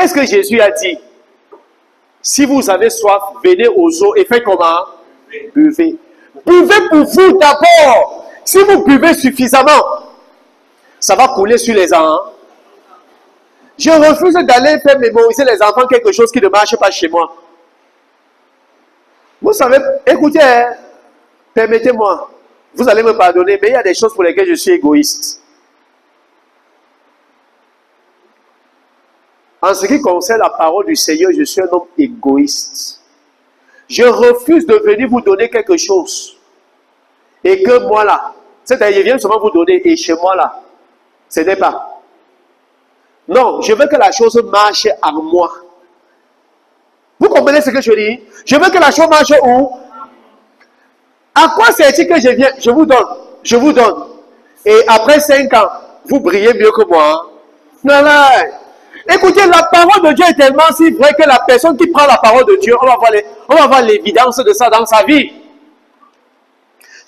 Qu'est-ce que Jésus a dit? Si vous avez soif, venez aux eaux et faites comment? Buvez. Buvez pour vous d'abord. Si vous buvez suffisamment, ça va couler sur les enfants. Je refuse d'aller faire mémoriser les enfants quelque chose qui ne marche pas chez moi. Vous savez, écoutez, hein, permettez-moi, vous allez me pardonner, mais il y a des choses pour lesquelles je suis égoïste. En ce qui concerne la parole du Seigneur, je suis un homme égoïste. Je refuse de venir vous donner quelque chose. Et que moi là, c'est-à-dire je viens seulement vous donner et chez moi là, ce n'est pas. Non, je veux que la chose marche en moi. Vous comprenez ce que je dis? Je veux que la chose marche où? À quoi c'est-il que je viens? Je vous donne. Je vous donne. Et après 5 ans, vous brillez mieux que moi. Non, non. Écoutez, la parole de Dieu est tellement si vraie que la personne qui prend la parole de Dieu, on va voir l'évidence de ça dans sa vie.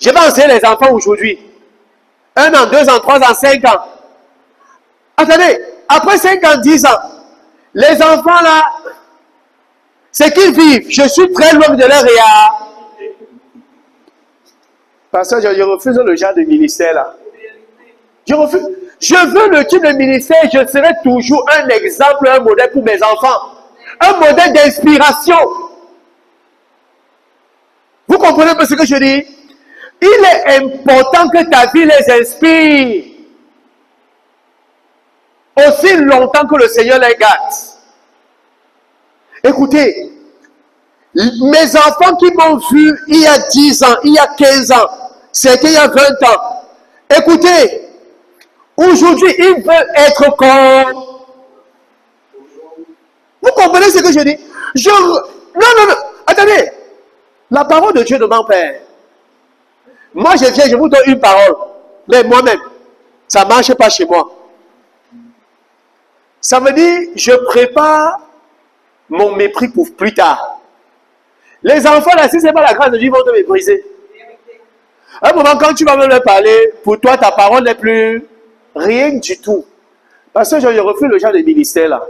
Je vais enseigner les enfants aujourd'hui. 1 an, 2 ans, 3 ans, 5 ans. Attendez, après 5 ans, 10 ans, les enfants là, c'est qu'ils vivent. Je suis très loin de leur réalité. Parce que je refuse le genre de ministère là. Je refuse. Je veux le type de ministère, je serai toujours un exemple, un modèle pour mes enfants. Un modèle d'inspiration. Vous comprenez un peu ce que je dis? Il est important que ta vie les inspire. Aussi longtemps que le Seigneur les garde. Écoutez, mes enfants qui m'ont vu il y a 10 ans, il y a 15 ans, c'était il y a 20 ans. Écoutez, aujourd'hui, ils veulent être comme... Vous comprenez ce que je dis? Non, attendez. La parole de Dieu ne ment pas. Moi, je viens, je vous donne une parole. Mais moi-même, ça ne marche pas chez moi. Ça veut dire, je prépare mon mépris pour plus tard. Les enfants, là, si ce n'est pas la grâce de Dieu, ils vont te mépriser. À un moment, quand tu vas me leur parler, pour toi, ta parole n'est plus rien du tout. Parce que je refuse le genre de ministère, là.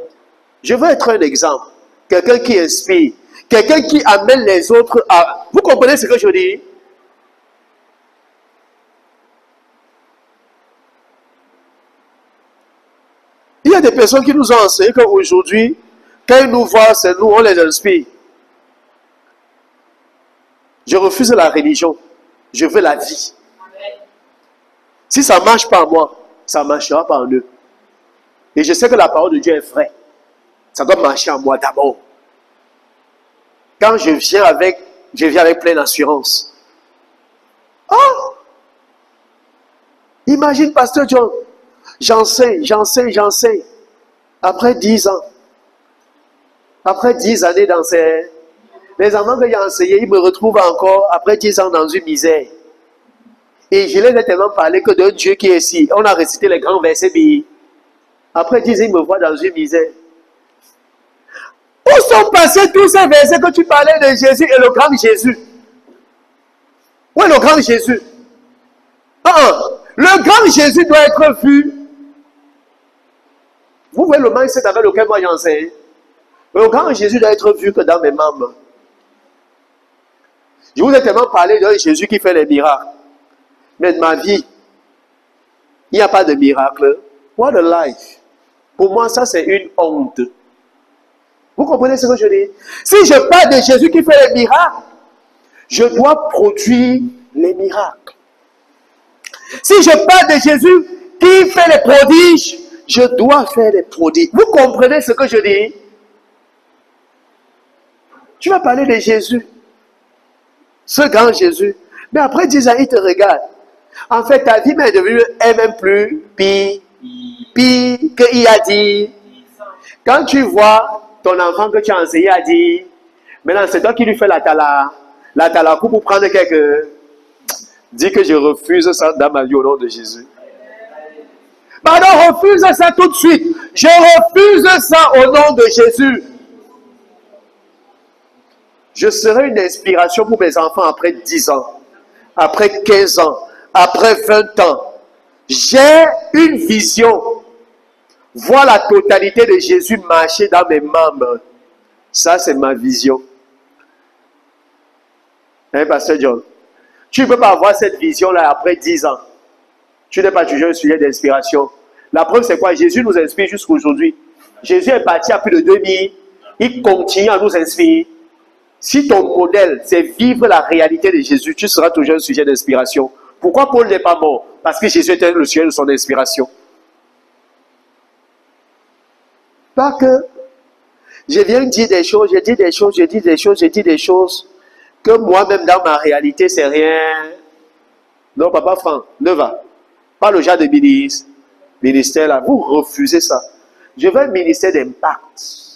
Je veux être un exemple. Quelqu'un qui inspire. Quelqu'un qui amène les autres à... Vous comprenez ce que je dis? Il y a des personnes qui nous ont enseigné qu'aujourd'hui, quand ils nous voient, c'est nous, on les inspire. Je refuse la religion. Je veux la vie. Si ça ne marche pas en moi, ça ne marchera pas en eux. Et je sais que la parole de Dieu est vraie. Ça doit marcher en moi d'abord. Quand je viens avec pleine assurance. Oh! Imagine, Pasteur John, j'enseigne. Après 10 ans. Après 10 années d'enseignement. Les enfants que j'ai enseignés, ils me retrouvent encore après 10 ans dans une misère. Et je les ai tellement parlé que d'un Dieu qui est ici. On a récité les grands versets. Après 10 ans, ils me voient dans une misère. Où sont passés tous ces versets que tu parlais de Jésus et le grand Jésus? Où est le grand Jésus? Le grand Jésus doit être vu. Vous voyez le mindset avec lequel moi j'enseigne. Le grand Jésus doit être vu que dans mes membres. Je vous ai tellement parlé de Jésus qui fait les miracles. Mais de ma vie, il n'y a pas de miracle. What a life. Pour moi, ça c'est une honte. Vous comprenez ce que je dis? Si je parle de Jésus qui fait les miracles, je dois produire les miracles. Si je parle de Jésus qui fait les prodiges, je dois faire les prodiges. Vous comprenez ce que je dis? Tu vas parler de Jésus, ce grand Jésus, mais après 10 ans, il te regarde. En fait, ta vie est devenue même plus pire qu'il a dit. Quand tu vois ton enfant que tu as enseigné à dire, maintenant c'est toi qui lui fais la talakou pour prendre quelques... Dis que je refuse ça dans ma vie au nom de Jésus. Pardon, refuse ça tout de suite. Je refuse ça au nom de Jésus. Je serai une inspiration pour mes enfants après 10 ans, après 15 ans, après 20 ans. J'ai une vision Voir la totalité de Jésus marcher dans mes membres. Ça, c'est ma vision. Hein, Pasteur John? Tu ne peux pas avoir cette vision-là après 10 ans. Tu n'es pas toujours un sujet d'inspiration. La preuve, c'est quoi? Jésus nous inspire jusqu'à aujourd'hui. Jésus est parti à plus de 2000. Il continue à nous inspirer. Si ton modèle, c'est vivre la réalité de Jésus, tu seras toujours un sujet d'inspiration. Pourquoi Paul n'est pas mort? Parce que Jésus était le sujet de son inspiration. Pas que je viens dire des choses, je dis des choses, que moi-même dans ma réalité, c'est rien. Non, papa Franck, ne va. Pas le genre de ministère là. Vous refusez ça. Je veux un ministère d'impact.